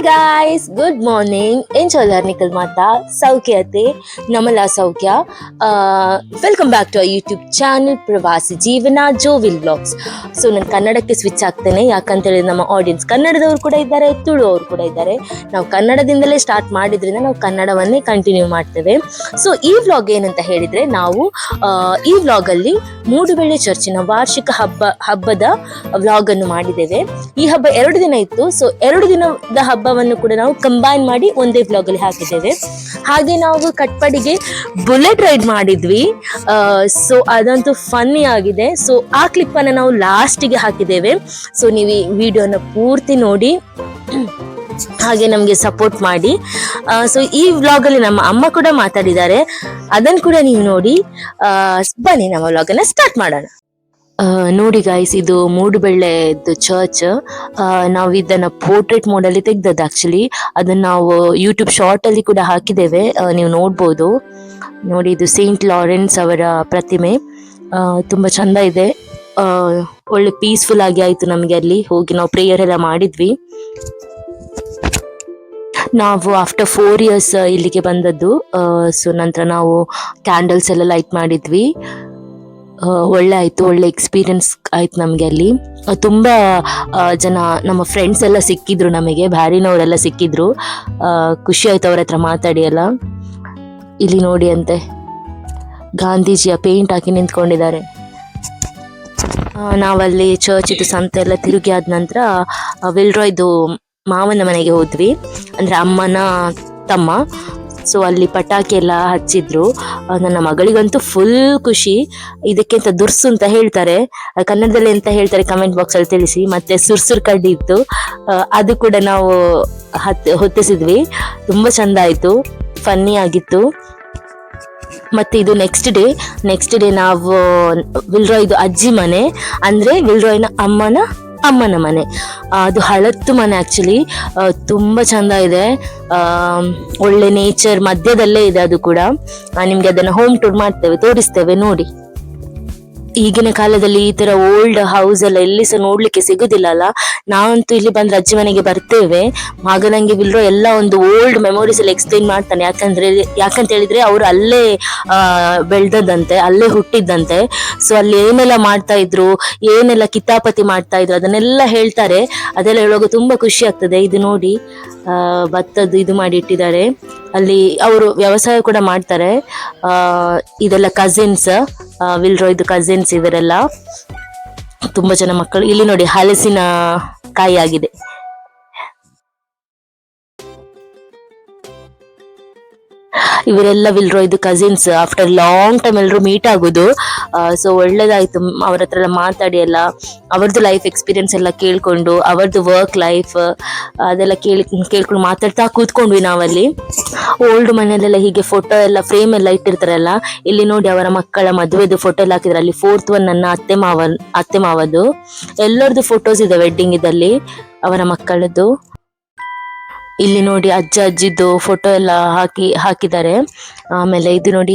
Hi guys, good morning. ಏನ್ ಚಲ್ದಾರ್ ನಿಖಲ್ ಮಾತಾ ಸೌಖ್ಯತೆ ನಮಲ ಸೌಖ್ಯ. Welcome back to our YouTube channel Pravasi Jeevana ಜೋವಿಲ್ blogs. So ನಾನು ಕನ್ನಡಕ್ಕೆ ಸ್ವಿಚ್ ಆಗ್ತೇನೆ, ಯಾಕಂತೇಳಿದ್ರೆ ನಮ್ಮ ಆಡಿಯನ್ಸ್ ಕನ್ನಡದವ್ರು ಕೂಡ ಇದ್ದಾರೆ, ತುಳು ಅವರು ಕೂಡ ಇದ್ದಾರೆ. ನಾವು ಕನ್ನಡದಿಂದಲೇ ಸ್ಟಾರ್ಟ್ ಮಾಡಿದ್ರಿಂದ ನಾವು ಕನ್ನಡವನ್ನೇ ಕಂಟಿನ್ಯೂ ಮಾಡ್ತೇವೆ. ಸೊ ಈ ವ್ಲಾಗ್ ಏನಂತ ಹೇಳಿದ್ರೆ, ನಾವು ಈ ವ್ಲಾಗಲ್ಲಿ ಮೂಡುಬೆಳ್ಳೆ ಚರ್ಚಿನ ವಾರ್ಷಿಕ ಹಬ್ಬದ ವ್ಲಾಗ್ ಅನ್ನು ಮಾಡಿದ್ದೇವೆ. ಈ ಹಬ್ಬ 2 ದಿನ ಇತ್ತು. ಸೊ 2 ದಿನದ ಹಬ್ಬವನ್ನು ಕೂಡ ನಾವು ಕಂಬೈನ್ ಮಾಡಿ ಒಂದೇ ವ್ಲಾಗ್ ಅಲ್ಲಿ ಹಾಕಿದ್ದೇವೆ. ಹಾಗೆ ನಾವು ಕಟ್ಪಾಡಿಗೆ ಬುಲೆಟ್ ರೈಡ್ ಮಾಡಿದ್ವಿ. ಸೊ ಅದಂತೂ ಫನ್ನಿ ಆಗಿದೆ. ಸೊ ಆ ಕ್ಲಿಪ್ ಅನ್ನ ನಾವು ಲಾಸ್ಟಿಗೆ ಹಾಕಿದ್ದೇವೆ. ಸೊ ನೀವು ಈ ವಿಡಿಯೋನ ಪೂರ್ತಿ ನೋಡಿ ಹಾಗೆ ನಮ್ಗೆ ಸಪೋರ್ಟ್ ಮಾಡಿ. ಸೊ ಈ ವ್ಲಾಗ್ ಅಲ್ಲಿ ನಮ್ಮ ಅಮ್ಮ ಕೂಡ ಮಾತಾಡಿದ್ದಾರೆ, ಅದನ್ನು ಕೂಡ ನೀವು ನೋಡಿ. ಬನ್ನಿ ನಮ್ಮ ವ್ಲಾಗ್ ಅನ್ನ ಸ್ಟಾರ್ಟ್ ಮಾಡೋಣ. ನೋಡಿ ಗಾಯ್ಸ್, ಇದು ಮೂಡುಬೆಳ್ಳೆದು ಚರ್ಚ್. ನಾವು ಇದನ್ನ ಪೋರ್ಟ್ರೇಟ್ ಮೋಡಲ್ಲಿ ತೆಗ್ದದ್ದು. ಆಕ್ಚುಲಿ ಅದನ್ನ ನಾವು ಯೂಟ್ಯೂಬ್ ಶಾರ್ಟ್ ಅಲ್ಲಿ ಕೂಡ ಹಾಕಿದ್ದೇವೆ, ನೀವು ನೋಡ್ಬೋದು. ನೋಡಿ, ಇದು ಸೇಂಟ್ ಲಾರೆನ್ಸ್ ಅವರ ಪ್ರತಿಮೆ. ತುಂಬಾ ಚಂದ ಇದೆ. ಒಳ್ಳೆ ಪೀಸ್ಫುಲ್ ಆಗಿ ಆಯ್ತು ನಮಗೆ. ಅಲ್ಲಿ ಹೋಗಿ ನಾವು ಪ್ರೇಯರ್ ಎಲ್ಲ ಮಾಡಿದ್ವಿ. ನಾವು ಆಫ್ಟರ್ 4 years ಇಲ್ಲಿಗೆ ಬಂದದ್ದು. ಸೊ ನಂತರ ನಾವು ಕ್ಯಾಂಡಲ್ಸ್ ಎಲ್ಲ ಲೈಟ್ ಮಾಡಿದ್ವಿ. ಒಳ್ಳೆ ಆಯ್ತು, ಒಳ್ಳೆ ಎಕ್ಸ್ಪೀರಿಯನ್ಸ್ ಆಯ್ತು ನಮ್ಗೆ ಅಲ್ಲಿ. ತುಂಬಾ ಜನ ನಮ್ಮ ಫ್ರೆಂಡ್ಸ್ ಎಲ್ಲ ಸಿಕ್ಕಿದ್ರು, ನಮಗೆ ಬ್ಯಾರಿನವರೆಲ್ಲ ಸಿಕ್ಕಿದ್ರು. ಖುಷಿ ಆಯ್ತು ಅವ್ರ ಹತ್ರ ಮಾತಾಡಿ ಎಲ್ಲ. ಇಲ್ಲಿ ನೋಡಿ ಅಂತೆ ಗಾಂಧೀಜಿಯ ಪೇಂಟ್ ಹಾಕಿ ನಿಂತ್ಕೊಂಡಿದ್ದಾರೆ. ನಾವಲ್ಲಿ ಚರ್ಚ್ ಇದು ಸಂತೆ ಎಲ್ಲ ತಿರುಗಿ ಆದ ನಂತರ ವಿಲ್ರಾಯ್ದು ಮಾವನ ಮನೆಗೆ ಹೋದ್ವಿ, ಅಂದ್ರೆ ಅಮ್ಮನ ತಮ್ಮ. ಸೊ ಅಲ್ಲಿ ಪಟಾಕಿ ಎಲ್ಲ ಹಚ್ಚಿದ್ರು. ನನ್ನ ಮಗಳಿಗಂತೂ ಫುಲ್ ಖುಷಿ. ಇದಕ್ಕೆಂತ ದುರ್ಸು ಅಂತ ಹೇಳ್ತಾರೆ, ಕನ್ನಡದಲ್ಲಿ ಎಂತ ಹೇಳ್ತಾರೆ ಕಮೆಂಟ್ ಬಾಕ್ಸ್ ಅಲ್ಲಿ ತಿಳಿಸಿ. ಮತ್ತೆ ಸುರ್ಸುರ್ ಕಡ್ಡಿ ಇತ್ತು, ಅದು ಕೂಡ ನಾವು ಹೊತ್ತಿಸಿದ್ವಿ. ತುಂಬಾ ಚಂದ ಆಯ್ತು, ಫನ್ನಿ ಆಗಿತ್ತು. ಮತ್ತೆ ಇದು ನೆಕ್ಸ್ಟ್ ಡೇ ನಾವು ವಿಲ್ರಾಯ್ದು ಅಜ್ಜಿ ಮನೆ, ಅಂದ್ರೆ ವಿಲ್ರಾಯ್ನ ಅಮ್ಮನ ಮನೆ. ಅದು ಹಳತ್ತು ಮನೆ. ಆಕ್ಚುಲಿ ತುಂಬಾ ಚಂದ ಇದೆ. ಒಳ್ಳೆ ನೇಚರ್ ಮಧ್ಯದಲ್ಲೇ ಇದೆ ಅದು ಕೂಡ. ನಿಮ್ಗೆ ಅದನ್ನ ಹೋಮ್ ಟೂರ್ ಮಾಡ್ತೇವೆ, ತೋರಿಸ್ತೇವೆ ನೋಡಿ. ಈಗಿನ ಕಾಲದಲ್ಲಿ ಈ ತರ ಓಲ್ಡ್ ಹೌಸ್ ಎಲ್ಲ ಎಲ್ಲಿ ಸಹ ನೋಡ್ಲಿಕ್ಕೆ ಸಿಗುದಿಲ್ಲ ಅಲ್ಲ. ನಾವಂತೂ ಇಲ್ಲಿ ಬಂದ್ರೆ ಅಜ್ಜಿ ಮನೆಗೆ ಬರ್ತೇವೆ. ಆಗ ನಂಗೆ ವಿಲ್ರೋ ಎಲ್ಲ ಒಂದು ಓಲ್ಡ್ ಮೆಮೊರೀಸ್ ಎಲ್ಲ ಎಕ್ಸ್ಪ್ಲೈನ್ ಮಾಡ್ತಾನೆ. ಯಾಕಂತ ಹೇಳಿದ್ರೆ ಅವ್ರು ಅಲ್ಲೇ ಬೆಳ್ದದಂತೆ, ಅಲ್ಲೇ ಹುಟ್ಟಿದ್ದಂತೆ. ಸೊ ಅಲ್ಲಿ ಏನೆಲ್ಲ ಮಾಡ್ತಾ ಇದ್ರು, ಏನೆಲ್ಲ ಕಿತಾಪತಿ ಮಾಡ್ತಾ ಇದ್ರು, ಅದನ್ನೆಲ್ಲ ಹೇಳ್ತಾರೆ. ಅದೆಲ್ಲ ಹೇಳುವಾಗ ತುಂಬಾ ಖುಷಿ ಆಗ್ತದೆ. ಇದು ನೋಡಿ, ಭತ್ತದ್ದು ಇದು ಮಾಡಿ ಇಟ್ಟಿದ್ದಾರೆ. ಅಲ್ಲಿ ಅವರು ವ್ಯವಸಾಯ ಕೂಡ ಮಾಡ್ತಾರೆ. ಇದೆಲ್ಲ ಕಸಿನ್ಸ್, ವಿಲ್ರಾಯ್ದು ಕಸಿನ್ಸ್ ಇವರೆಲ್ಲ. ತುಂಬಾ ಜನ ಮಕ್ಕಳು. ಇಲ್ಲಿ ನೋಡಿ ಹಲಸಿನ ಕಾಯಿ ಆಗಿದೆ. ಇವರೆಲ್ಲ ವಿಲ್ರಾಯ್ದು ಕಸಿನ್ಸ್. ಆಫ್ಟರ್ ಲಾಂಗ್ ಟೈಮ್ ಎಲ್ಲರೂ ಮೀಟ್ ಆಗೋದು. ಸೊ ಒಳ್ಳೇದಾಯ್ತು ಅವ್ರ ಹತ್ರ ಎಲ್ಲ ಮಾತಾಡಿ ಎಲ್ಲ. ಅವ್ರದ್ದು ಲೈಫ್ ಎಕ್ಸ್ಪೀರಿಯನ್ಸ್ ಎಲ್ಲ ಕೇಳ್ಕೊಂಡು, ಅವ್ರದ್ದು ವರ್ಕ್ ಲೈಫ್ ಅದೆಲ್ಲ ಕೇಳ್ಕೊಂಡು ಮಾತಾಡ್ತಾ ಕೂತ್ಕೊಂಡ್ವಿ ನಾವಲ್ಲಿ. ಓಲ್ಡ್ ಮನೆಯಲ್ಲೆಲ್ಲ ಹೀಗೆ ಫೋಟೋ ಎಲ್ಲ ಫ್ರೇಮ್ ಎಲ್ಲ ಇಟ್ಟಿರ್ತಾರಲ್ಲ. ಇಲ್ಲಿ ನೋಡಿ ಅವರ ಮಕ್ಕಳ ಮದುವೆದು ಫೋಟೋ ಎಲ್ಲ ಹಾಕಿದ್ರು. ಅಲ್ಲಿ 4th one ನನ್ನ ಅತ್ತೆ ಮಾವದು ಎಲ್ಲರದ್ದು ಫೋಟೋಸ್ ಇದೆ ವೆಡ್ಡಿಂಗ್ ಇದಲ್ಲಿ, ಅವರ ಮಕ್ಕಳದ್ದು. ಇಲ್ಲಿ ನೋಡಿ ಅಜ್ಜ ಅಜ್ಜಿದ್ದು ಫೋಟೋ ಎಲ್ಲ ಹಾಕಿದ್ದಾರೆ. ಆಮೇಲೆ ಇದು ನೋಡಿ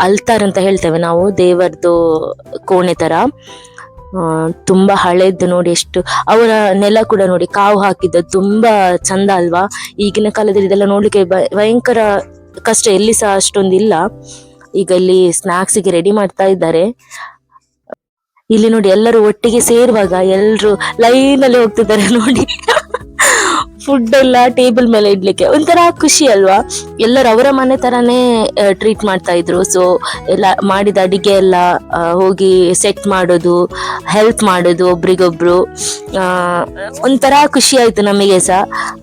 ಅಲ್ತಾರ್ ಅಂತ ಹೇಳ್ತೇವೆ ನಾವು, ದೇವರದು ಕೋಣೆ ತರ. ತುಂಬಾ ಹಳೇದ್ದು ನೋಡಿ. ಎಷ್ಟು ಅವರ ನೆಲ ಕೂಡ ನೋಡಿ ಕಾವು ಹಾಕಿದ್ದು, ತುಂಬಾ ಚಂದ ಅಲ್ವಾ. ಈಗಿನ ಕಾಲದಲ್ಲಿ ಇದೆಲ್ಲ ನೋಡ್ಲಿಕ್ಕೆ ಭಯಂಕರ ಕಷ್ಟ, ಎಲ್ಲಿ ಸಹ ಅಷ್ಟೊಂದಿಲ್ಲ. ಈಗ ಇಲ್ಲಿ ಸ್ನಾಕ್ಸಿಗೆ ರೆಡಿ ಮಾಡ್ತಾ ಇದ್ದಾರೆ. ಇಲ್ಲಿ ನೋಡಿ ಎಲ್ಲರೂ ಒಟ್ಟಿಗೆ ಸೇರುವಾಗ ಎಲ್ಲರೂ ಲೈನಲ್ಲಿ ಹೋಗ್ತಿದ್ದಾರೆ ನೋಡಿ. ಫುಡ್ ಎಲ್ಲ ಟೇಬಲ್ ಮೇಲೆ ಇಡ್ಲಿಕ್ಕೆ ಒಂಥರ ಖುಷಿ ಅಲ್ವಾ. ಎಲ್ಲರೂ ಅವರ ಮನೆ ತರಾನೇ ಟ್ರೀಟ್ ಮಾಡ್ತಾ ಇದ್ರು. ಸೊ ಎಲ್ಲ ಮಾಡಿದ ಅಡಿಗೆ ಎಲ್ಲ ಹೋಗಿ ಸೆಟ್ ಮಾಡೋದು, ಹೆಲ್ಪ್ ಮಾಡೋದು ಒಬ್ರಿಗೊಬ್ರು. ಒಂಥರ ಖುಷಿ ಆಯ್ತು ನಮಗೆ ಸಹ.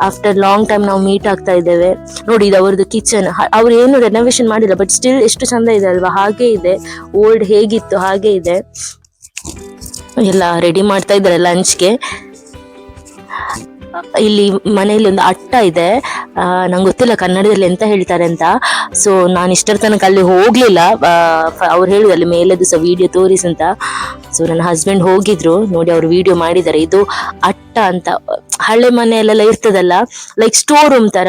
ಆಫ್ಟರ್ ಲಾಂಗ್ ಟೈಮ್ ನಾವು ಮೀಟ್ ಆಗ್ತಾ ಇದ್ದೇವೆ. ನೋಡಿ, ಇದು ಅವ್ರದ್ದು ಕಿಚನ್. ಅವ್ರು ಏನು ರೆನೋವೇಷನ್ ಮಾಡಿಲ್ಲ, ಬಟ್ ಸ್ಟಿಲ್ ಎಷ್ಟು ಚಂದ ಇದೆ ಅಲ್ವಾ. ಹಾಗೆ ಇದೆ, ಓಲ್ಡ್ ಹೇಗಿತ್ತು ಹಾಗೆ ಇದೆ. ಎಲ್ಲ ರೆಡಿ ಮಾಡ್ತಾ ಇದ್ದಾರೆ ಲಂಚ್ಗೆ. ಇಲ್ಲಿ ಮನೆಯಲ್ಲಿ ಒಂದು ಅಟ್ಟ ಇದೆ, ನಂಗೆ ಗೊತ್ತಿಲ್ಲ ಕನ್ನಡದಲ್ಲಿ ಎಂತ ಹೇಳ್ತಾರೆ ಅಂತ. ಸೊ ನಾನು ಇಷ್ಟರ ತನಕ ಅಲ್ಲಿ ಹೋಗ್ಲಿಲ್ಲ. ಅವ್ರು ಹೇಳಿದ್ರು ಅಲ್ಲಿ ಮೇಲೆದು ಸಹ ವಿಡಿಯೋ ತೋರಿಸಿ ಅಂತ. ಸೊ ನನ್ನ ಹಸ್ಬೆಂಡ್ ಹೋಗಿದ್ರು, ನೋಡಿ ಅವ್ರು ವಿಡಿಯೋ ಮಾಡಿದ್ದಾರೆ. ಇದು ಅಟ್ಟ ಅಂತ ಹಳೆ ಮನೆಯಲ್ಲೆಲ್ಲ ಇರ್ತದಲ್ಲ, ಲೈಕ್ ಸ್ಟೋರ್ ರೂಮ್ ತರ.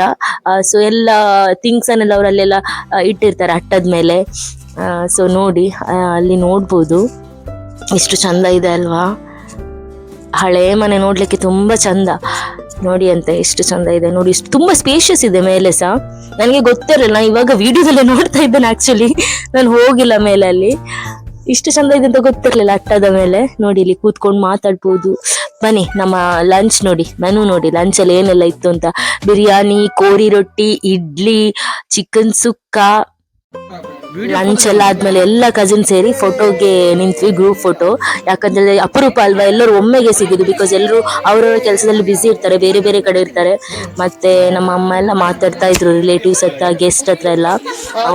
ಸೊ ಎಲ್ಲ ಥಿಂಗ್ಸ್ ಅನ್ನೆಲ್ಲ ಅವರಲ್ಲೆಲ್ಲ ಇಟ್ಟಿರ್ತಾರೆ ಅಟ್ಟದ ಮೇಲೆ. ಸೊ ನೋಡಿ ಅಲ್ಲಿ ನೋಡ್ಬೋದು ಎಷ್ಟು ಚಂದ ಇದೆ ಅಲ್ವಾ. ಹಳೆ ಮನೆ ನೋಡ್ಲಿಕ್ಕೆ ತುಂಬಾ ಚಂದ. ನೋಡಿ ಅಂತ ಎಷ್ಟು ಚಂದ ಇದೆ ನೋಡಿ, ತುಂಬಾ ಸ್ಪೇಷಿಯಸ್ ಇದೆ ಮೇಲೆ ಸಹ. ನನಗೆ ಗೊತ್ತಿರಲಿಲ್ಲ, ನಾನು ಇವಾಗ ವಿಡಿಯೋದಲ್ಲೇ ನೋಡ್ತಾ ಇದ್ದೇನೆ. ಆಕ್ಚುಲಿ ನಾನು ಹೋಗಿಲ್ಲ ಮೇಲೆ, ಅಲ್ಲಿ ಇಷ್ಟು ಚಂದ ಇದೆ ಅಂತ ಗೊತ್ತಿರ್ಲಿಲ್ಲ. ಅಟ್ಟದ ಮೇಲೆ ನೋಡಿ, ಇಲ್ಲಿ ಕೂತ್ಕೊಂಡು ಮಾತಾಡ್ಬೋದು. ಬನ್ನಿ ನಮ್ಮ ಲಂಚ್ ನೋಡಿ, ಮೆನು ನೋಡಿ, ಲಂಚ್ ಅಲ್ಲಿ ಏನೆಲ್ಲ ಇತ್ತು ಅಂತ. ಬಿರಿಯಾನಿ, ಕೋರಿ ರೊಟ್ಟಿ, ಇಡ್ಲಿ, ಚಿಕನ್ ಸುಕ್ಕ. ಲಂಚ್ ಎಲ್ಲ ಆದ್ಮೇಲೆ ಎಲ್ಲ ಕಸಿನ್ ಸೇರಿ ಫೋಟೋಗೆ ನಿಂತ್ವಿ, ಗ್ರೂಪ್ ಫೋಟೋ. ಯಾಕಂದ್ರೆ ಅಪರೂಪ ಅಲ್ವಾ ಎಲ್ಲರೂ ಒಮ್ಮೆಗೆ ಸಿಗುದು, ಬಿಕಾಸ್ ಎಲ್ಲರೂ ಅವರವರ ಕೆಲಸದಲ್ಲಿ ಬಿಸಿ ಇರ್ತಾರೆ, ಬೇರೆ ಬೇರೆ ಕಡೆ ಇರ್ತಾರೆ. ಮತ್ತೆ ನಮ್ಮ ಅಮ್ಮ ಎಲ್ಲ ಮಾತಾಡ್ತಾ ಇದ್ರು ರಿಲೇಟಿವ್ಸ್ ಹತ್ರ, ಗೆಸ್ಟ್ ಹತ್ರ ಎಲ್ಲ.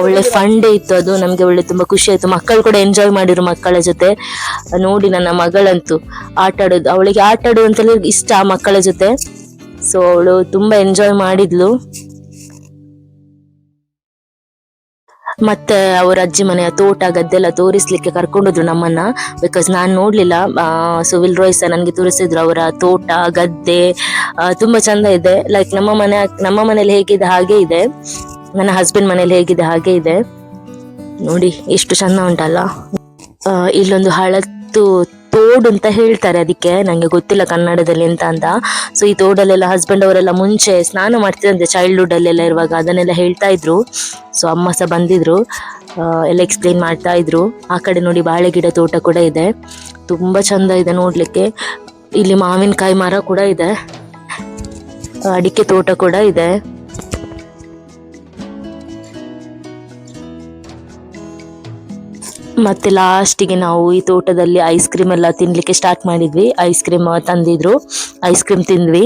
ಒಳ್ಳೆ ಫನ್ ಡೇ ಇತ್ತು ಅದು, ನಮ್ಗೆ ಒಳ್ಳೆ ತುಂಬಾ ಖುಷಿ ಆಯ್ತು. ಮಕ್ಕಳು ಕೂಡ ಎಂಜಾಯ್ ಮಾಡಿದ್ರು ಮಕ್ಕಳ ಜೊತೆ. ನೋಡಿ ನನ್ನ ಮಗಳಂತೂ ಆಟ ಆಡೋದು, ಅವಳಿಗೆ ಆಟ ಆಡೋದು ಅಂತಲೇ ಇಷ್ಟ ಮಕ್ಕಳ ಜೊತೆ. ಸೊ ಅವಳು ತುಂಬಾ ಎಂಜಾಯ್ ಮಾಡಿದ್ಲು. ಮತ್ತೆ ಅವ್ರ ಅಜ್ಜಿ ಮನೆಯ ತೋಟ ಗದ್ದೆ ಎಲ್ಲ ತೋರಿಸ್ಲಿಕ್ಕೆ ಕರ್ಕೊಂಡೋದ್ರು ನಮ್ಮನ್ನ, ಬಿಕಾಸ್ ನಾನ್ ನೋಡ್ಲಿಲ್ಲ. ಸೊ ವಿಲ್ರೋಯ್ ಸಹ ನನ್ಗೆ ತೋರಿಸಿದ್ರು ಅವರ ತೋಟ ಗದ್ದೆ. ತುಂಬಾ ಚಂದ ಇದೆ. ಲೈಕ್ ನಮ್ಮ ಮನೇಲಿ ಹೇಗಿದೆ ಹಾಗೆ ಇದೆ, ನನ್ನ ಹಸ್ಬೆಂಡ್ ಮನೇಲಿ ಹೇಗಿದೆ ಹಾಗೆ ಇದೆ. ನೋಡಿ ಎಷ್ಟು ಚಂದ ಉಂಟಲ್ಲ. ಇಲ್ಲೊಂದು ಹಳತ್ತು ತೋಡು ಅಂತ ಹೇಳ್ತಾರೆ, ಅದಕ್ಕೆ ನಂಗೆ ಗೊತ್ತಿಲ್ಲ ಕನ್ನಡದಲ್ಲಿ ಎಂತ ಅಂತ. ಸೊ ಈ ತೋಡಲ್ಲೆಲ್ಲ ಹಸ್ಬೆಂಡ್ ಅವರೆಲ್ಲ ಮುಂಚೆ ಸ್ನಾನ ಮಾಡ್ತಿದ್ದಂತೆ, ಚೈಲ್ಡ್ಹುಡ್ ಅಲ್ಲೆಲ್ಲ ಇರುವಾಗ. ಅದನ್ನೆಲ್ಲ ಹೇಳ್ತಾ ಇದ್ರು. ಸೊ ಅಮ್ಮ ಸಹ ಬಂದಿದ್ರು, ಎಲ್ಲ ಎಕ್ಸ್ಪ್ಲೇನ್ ಮಾಡ್ತಾ ಇದ್ರು. ಆ ಕಡೆ ನೋಡಿ ಬಾಳೆ ಗಿಡ ತೋಟ ಕೂಡ ಇದೆ, ತುಂಬಾ ಚಂದ ಇದೆ ನೋಡ್ಲಿಕ್ಕೆ. ಇಲ್ಲಿ ಮಾವಿನಕಾಯಿ ಮರ ಕೂಡ ಇದೆ, ಅಡಿಕೆ ತೋಟ ಕೂಡ ಇದೆ. ಮತ್ತೆ ಲಾಸ್ಟಿಗೆ ನಾವು ಈ ತೋಟದಲ್ಲಿ ಐಸ್ ಕ್ರೀಮ್ ಎಲ್ಲ ತಿನ್ಲಿಕ್ಕೆ ಸ್ಟಾರ್ಟ್ ಮಾಡಿದ್ವಿ. ಐಸ್ ಕ್ರೀಮ್ ತಂದಿದ್ರು, ಐಸ್ ಕ್ರೀಮ್ ತಿಂದ್ವಿ.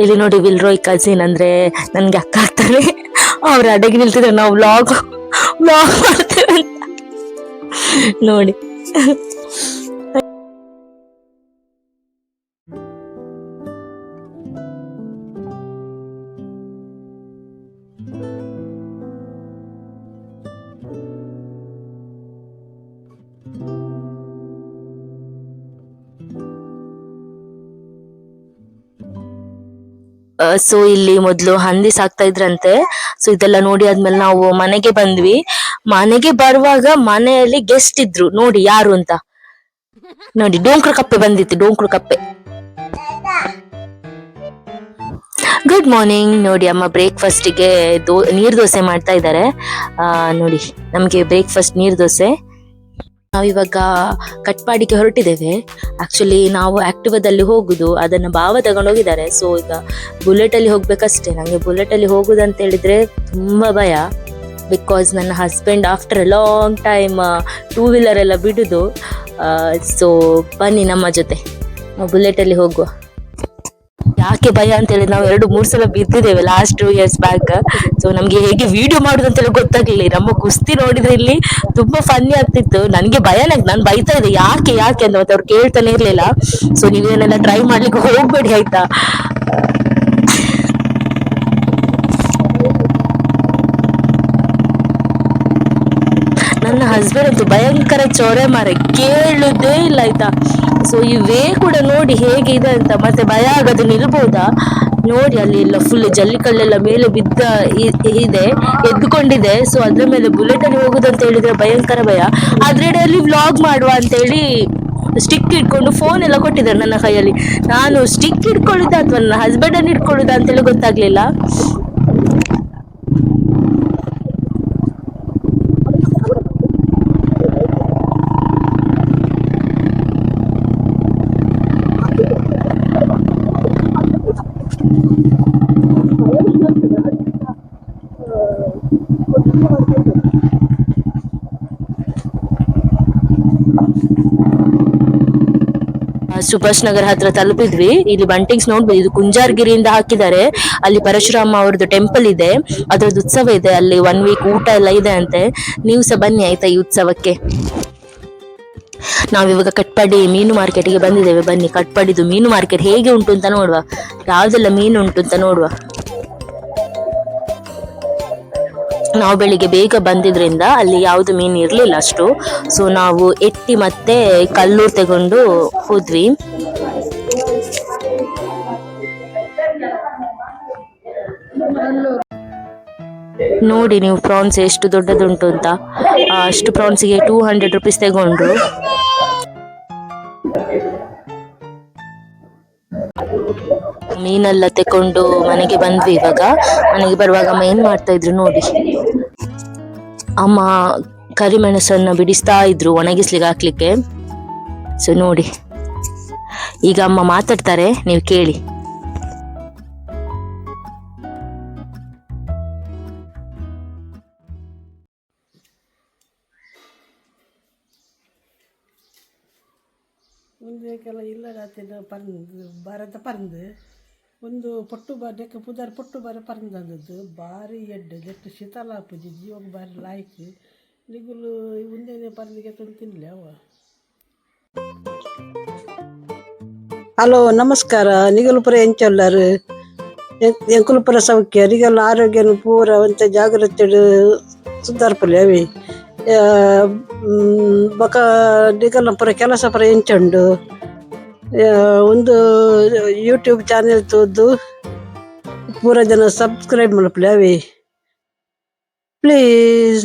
ಇಲ್ಲಿ ನೋಡಿ ವಿಲ್ರೋಯ್ ಕಸಿನ್, ಅಂದ್ರೆ ನನ್ಗೆ ಅಕ್ಕ ಆಗ್ತಾರೆ, ಅವ್ರ ಅಡಗಿ ನಿಲ್ತಿದ್ರೆ ನಾವು ವ್ಲಾಗ್ ಮಾಡ್ತೇವೆ ನೋಡಿ. ಸೊ ಇಲ್ಲಿ ಮೊದ್ಲು ಹಂದಿ ಸಾಕ್ತಾ ಇದ್ರಂತೆ. ಸೊ ಇದೆಲ್ಲ ನೋಡಿ ಆದ್ಮೇಲೆ ನಾವು ಮನೆಗೆ ಬಂದ್ವಿ. ಮನೆಗೆ ಬರುವಾಗ ಮನೆಯಲ್ಲಿ ಗೆಸ್ಟ್ ಇದ್ರು, ನೋಡಿ ಯಾರು ಅಂತ. ನೋಡಿ ಡೋಂಕ್ರು ಕಪ್ಪೆ ಬಂದಿತ್ತು, ಡೋಂಕ್ರು ಕಪ್ಪೆ. Good morning. ನೋಡಿ ಅಮ್ಮ ಬ್ರೇಕ್ಫಾಸ್ಟಿಗೆ ನೀರ್ ದೋಸೆ ಮಾಡ್ತಾ ಇದ್ದಾರೆ. ನೋಡಿ ನಮ್ಗೆ ಬ್ರೇಕ್ಫಾಸ್ಟ್ ನೀರ್ ದೋಸೆ. ನಾವಿವಾಗ ಕಟ್ಪಾಡಿಗೆ ಹೊರಟಿದ್ದೇವೆ. ಆಕ್ಚುಲಿ ನಾವು ಆಕ್ಟಿವಾದಲ್ಲಿ ಹೋಗುದು, ಅದನ್ನ ಭಾವ ತಗೊಂಡು ಹೋಗಿದ್ದಾರೆ. ಸೊ ಈಗ ಬುಲೆಟ್ ಅಲ್ಲಿ ಹೋಗ್ಬೇಕಷ್ಟೇ. ನಂಗೆ ಬುಲೆಟ್ ಅಲ್ಲಿ ಹೋಗುದಂತ ಹೇಳಿದ್ರೆ ತುಂಬಾ ಭಯ, ಬಿಕಾಸ್ ನನ್ನ husband after a long time two wheeler ಎಲ್ಲ ಬಿಡುದು. ಸೊ ಬನ್ನಿ ನಮ್ಮ ಜೊತೆ, ನಾವು ಬುಲೆಟ್ ಅಲ್ಲಿ ಹೋಗುವ. ಯಾಕೆ ಭಯ ಅಂತ ಹೇಳಿದ್ರೆ ನಾವು 2-3 ಸಲ ಬಿದ್ದಿದ್ದೇವೆ ಲಾಸ್ಟ್ 2 years ಬ್ಯಾಕ್. ಸೊ ನಮ್ಗೆ ಹೇಗೆ ವಿಡಿಯೋ ಮಾಡುದು ಅಂತ ಹೇಳಿ ಗೊತ್ತಾಗ್ಲಿಲ್ಲ. ನಮ್ಮ ಕುಸ್ತಿ ನೋಡಿದ್ರೆ ಇಲ್ಲಿ ತುಂಬಾ ಫನ್ನಿ ಆಗ್ತಿತ್ತು. ನನ್ಗೆ ಭಯ, ನಾನು ಬೈತಾ ಇದ್ದೆ ಯಾಕೆ ಅಂತ, ಮತ್ತೆ ಅವ್ರು ಕೇಳ್ತಾನೆ ಇರ್ಲಿಲ್ಲ. ಸೊ ನೀವೇನೆಲ್ಲ ಟ್ರೈ ಮಾಡ್ಲಿಕ್ಕೆ ಹೋಗ್ಬೇಡಿ ಆಯ್ತಾ. ನನ್ನ ಹಸ್ಬೆಂಡ್ ಅಂತೂ ಭಯಂಕರ ಚೊರೆ ಮಾರೆ, ಕೇಳುದೇ ಇಲ್ಲ ಆಯ್ತಾ. ಸೊ ಈ ವೇ ಕೂಡ ನೋಡಿ ಹೇಗೆ ಇದೆ ಅಂತ. ಮತ್ತೆ ಭಯ ಆಗೋದು ನಿಲ್ಬಹುದಾ ನೋಡಿ, ಅಲ್ಲಿ ಎಲ್ಲ ಫುಲ್ ಜಲ್ಲಿಕಲ್ಲೆಲ್ಲ ಮೇಲೆ ಬಿದ್ದ ಇದೆ, ಎದ್ದುಕೊಂಡಿದೆ. ಸೊ ಅದ್ರ ಮೇಲೆ ಬುಲೆಟ್ ಅಲ್ಲಿ ಹೋಗುದಂತ ಹೇಳಿದ್ರೆ ಭಯಂಕರ ಭಯ. ಆದ್ರೆ ಅಲ್ಲಿ ವ್ಲಾಗ್ ಮಾಡುವ ಅಂತ ಹೇಳಿ ಸ್ಟಿಕ್ ಇಟ್ಕೊಂಡು ಫೋನ್ ಎಲ್ಲ ಕೊಟ್ಟಿದ್ದಾರೆ ನನ್ನ ಕೈಯಲ್ಲಿ. ನಾನು ಸ್ಟಿಕ್ ಇಟ್ಕೊಳ್ಳುದ ಅಥವಾ ನನ್ನ ಹಸ್ಬೆಂಡ್ ಅನ್ನು ಇಟ್ಕೊಳ್ಳುದ ಅಂತೇಳಿ ಗೊತ್ತಾಗ್ಲಿಲ್ಲ. ಸುಭಾಷ್ ನಗರ ಹತ್ರ ತಲುಪಿದ್ವಿ. ಇಲ್ಲಿ ಬಂಟಿಂಗ್ಸ್ ನೋಡ್ಬೋದು, ಇದು ಕುಂಜಾರ್ಗಿರಿಯಿಂದ ಹಾಕಿದ್ದಾರೆ. ಅಲ್ಲಿ ಪರಶುರಾಮ ಅವ್ರದ್ದು ಟೆಂಪಲ್ ಇದೆ, ಅದ್ರದ್ದು ಉತ್ಸವ ಇದೆ. ಅಲ್ಲಿ 1 week ಊಟ ಎಲ್ಲ ಇದೆ ಅಂತೆ. ನೀವು ಸಹ ಬನ್ನಿ ಆಯ್ತಾ ಈ ಉತ್ಸವಕ್ಕೆ. ನಾವಿವಾಗ ಕಟ್ಪಾಡಿ ಮೀನು ಮಾರ್ಕೆಟ್ಗೆ ಬಂದಿದ್ದೇವೆ. ಬನ್ನಿ ಕಟ್ಪಾಡಿದು ಮೀನು ಮಾರ್ಕೆಟ್ ಹೇಗೆ ಉಂಟು ಅಂತ ನೋಡುವ, ಯಾವ್ದೆಲ್ಲ ಮೀನು ಉಂಟು ಅಂತ ನೋಡುವ. ನಾವು ಬೆಳಿಗ್ಗೆ ಬೇಗ ಬಂದಿದ್ರಿಂದ ಅಲ್ಲಿ ಯಾವ್ದು ಮೀನು ಇರ್ಲಿಲ್ಲ ಅಷ್ಟು. ಸೊ ನಾವು ಎಟ್ಟಿ ಮತ್ತೆ ಕಲ್ಲೂರ್ ತಗೊಂಡು ಹೋದ್ವಿ. ನೋಡಿ ನೀವು ಪ್ರಾನ್ಸ್ ಎಷ್ಟು ದೊಡ್ಡದುಂಟು ಅಂತ. ಅಷ್ಟು ಪ್ರಾನ್ಸಿಗೆ 200 ರುಪೀಸ್ ತಗೊಂಡ್ರು. ಮೀನೆಲ್ಲ ತೆಕೊಂಡು ಮನೆಗೆ ಬಂದ್ವಿ. ಇವಾಗ ಮನೆಗೆ ಬರುವಾಗ ಅಮ್ಮ ಏನ್ ಮಾಡ್ತಾ ಇದ್ರು ನೋಡಿ. ಅಮ್ಮ ಕರಿಮೆಣಸನ್ನ ಬಿಡಿಸ್ತಾ ಇದ್ರು ಒಣಗಿಸ್ಲಿಕ್ಕೆ ಹಾಕ್ಲಿಕ್ಕೆ. ಸೊ ನೋಡಿ, ಈಗ ಅಮ್ಮ ಮಾತಾಡ್ತಾರೆ, ನೀವು ಕೇಳಿ. ಮುಂದೆಕೆಲ್ಲ ಇಲ್ಲದಾತಿನ ಪರಂದು ಭಾರತ ಪರಂದು ಒಂದು ಪೊಟ್ಟು ಬಾರಕ್ಕೆ ಪುದಾರ್ ಪೊಟ್ಟು ಬಾರ ಪರಂದದ್ದು ಭಾರಿ ಎಡ್ಡೆ ನೆಟ್ಟು ಶೀತಲ ಹಾಪುಜಿ ಜೀವನ ಭಾರಿ ಲಾಯ್ಕ್ ನಿಗುಲು ಮುಂದೇನೆ ಪರಂದಿಗೆ ತಂದು ತಿನ್ನಲಿ ಅವ. ಹಲೋ ನಮಸ್ಕಾರ. ನಿಗಲುಪುರ ಎಂಚೊಲ್ಲರು ಎಂಕುಲುಪುರ ಸೌಖ್ಯ ನಿಗಲ ಆರೋಗ್ಯನು ಪೂರ ಒಂಚ ಜಾಗ್ರತೆ ಸುಧಾರ್ಪಲೆ ಅವಿ ಬಕ ನಿಗಲ ಪುರ ಕೆಲಸ ಪುರ ಎಂಚುಂಡು. ಒಂದು ಯೂಟ್ಯೂಬ್ ಚಾನೆಲ್ ತೋದು ಪೂರ ಜನ ಸಬ್ಸ್ಕ್ರೈಬ್ ಮಲ್ಪಲೆ ಅವಿ ಪ್ಲೀಸ್.